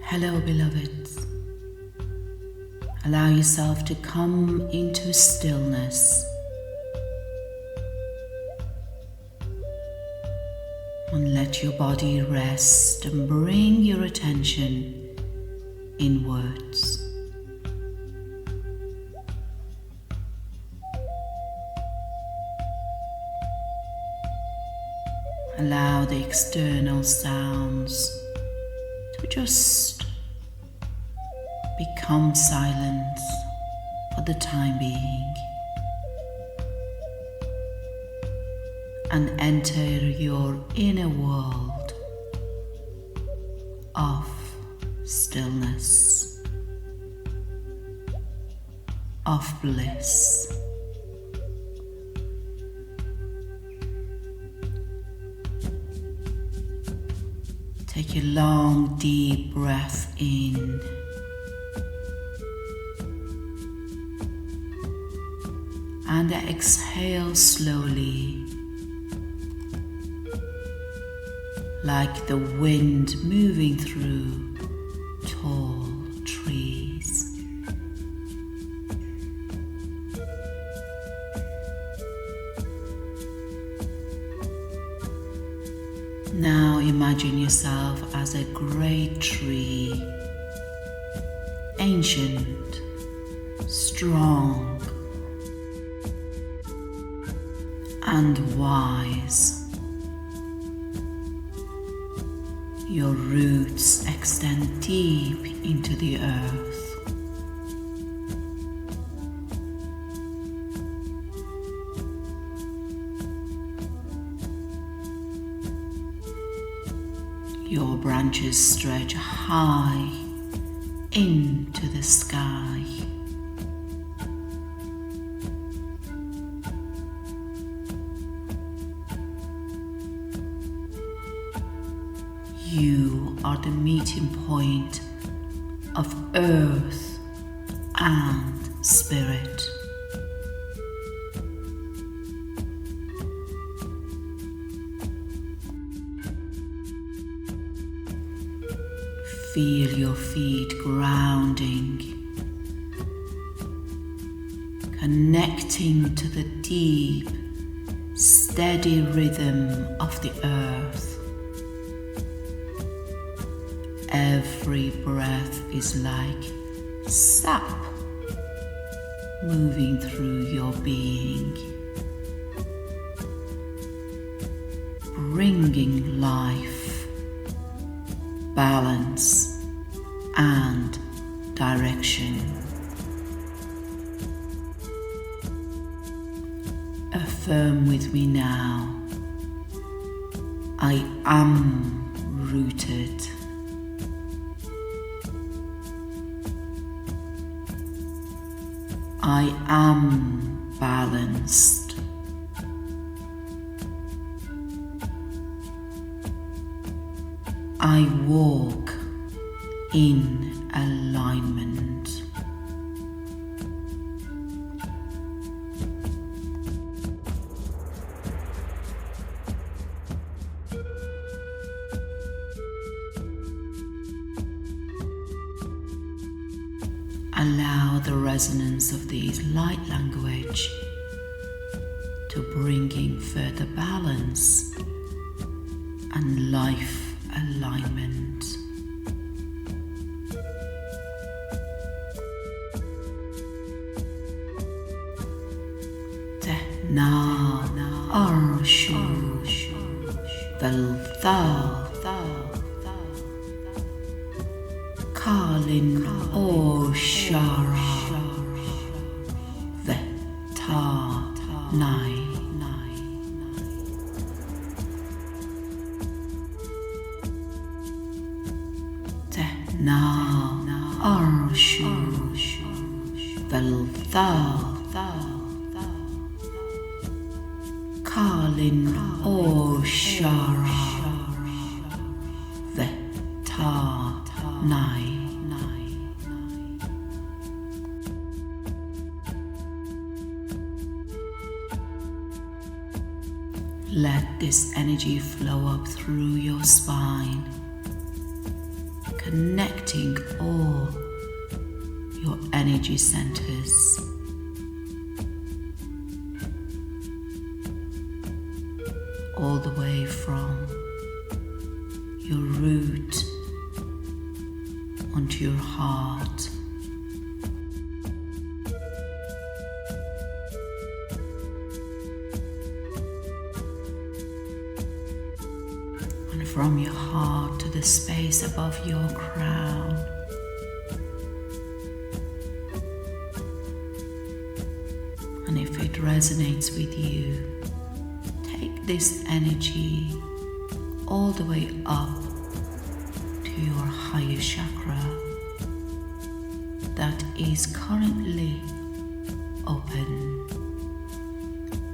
Hello, beloveds. Allow yourself to come into stillness and let your body rest and bring your attention inwards. Allow the external sounds to just become silent for the time being and enter your inner world of stillness, of bliss. Take a long, deep breath in. And exhale slowly, like the wind moving through tall trees. Now imagine yourself as a great tree, ancient, strong, and wise. Your roots extend deep into the earth. Your branches stretch high into the sky. You are the meeting point of earth and spirit. Feel your feet grounding, connecting to the deep, steady rhythm of the earth. Every breath is like sap moving through your being, bringing life, balance, and direction. Affirm with me now, I am rooted. I am balanced. I walk in alignment. Allow the resonance of this light language to bring in further balance and life alignment. Na arshu velthal Kalin Oshara Veta Nai Na Arshu Velthal Kalin Oshara Veta Nai. Let this energy flow up through your spine, connecting all your energy centers. All the way from your root onto your heart. And from your heart to the space above your crown. And if it resonates with you, take this energy all the way up to your higher chakra that is currently open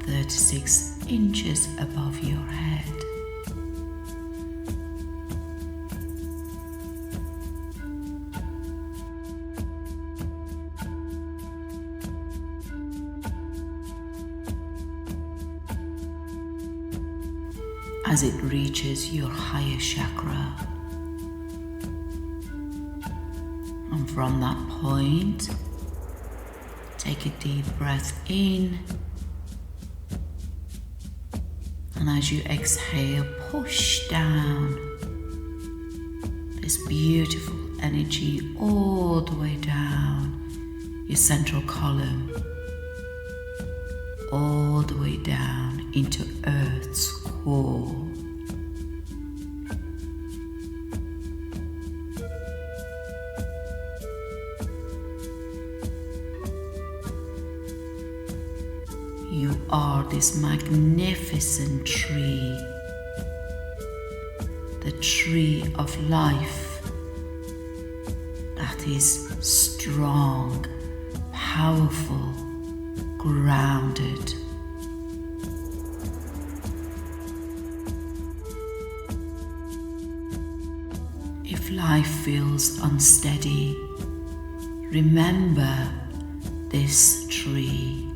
36 inches above your head. As it reaches your higher chakra. And from that point, take a deep breath in. And as you exhale, push down this beautiful energy all the way down your central column, all the way down into Earth's core. You are this magnificent tree, the tree of life that is strong, powerful, grounded. If life feels unsteady, remember this tree.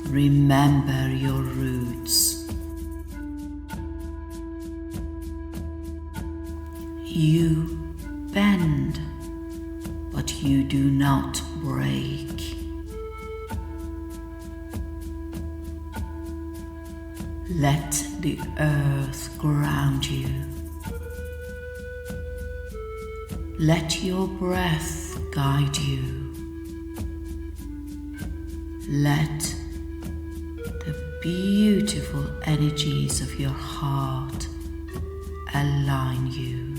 Remember your roots. You bend, but you do not break. Let the earth ground you. Let your breath guide you. Let the beautiful energies of your heart align you.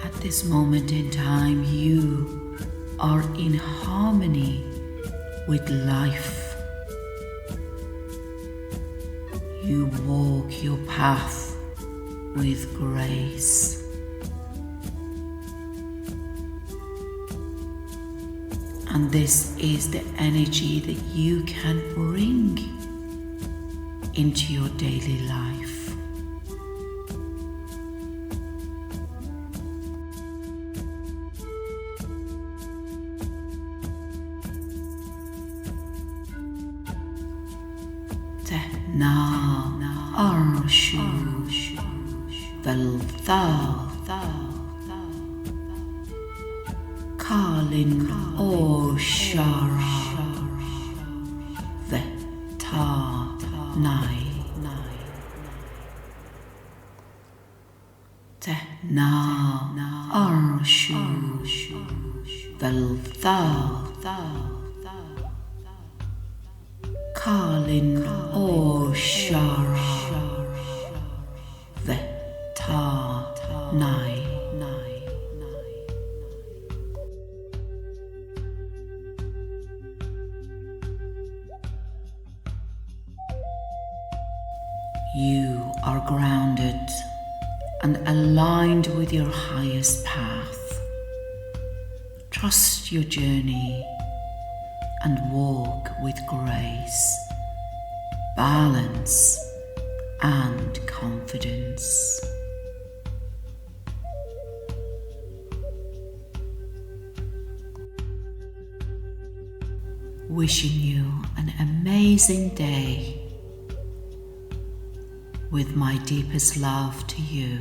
At this moment in time, you are in harmony with life. You walk your path with grace. And this is the energy that you can bring into your daily life. Now, Arshu, Velthal, Kalin, Oshara, Veta, Nai, Now, Arshu, Velthal, Kalin, Oshara, Veta, Nai. You are grounded and aligned with your highest path. Trust your journey and walk with grace, balance, and confidence. Wishing you an amazing amazing day with my deepest love to you.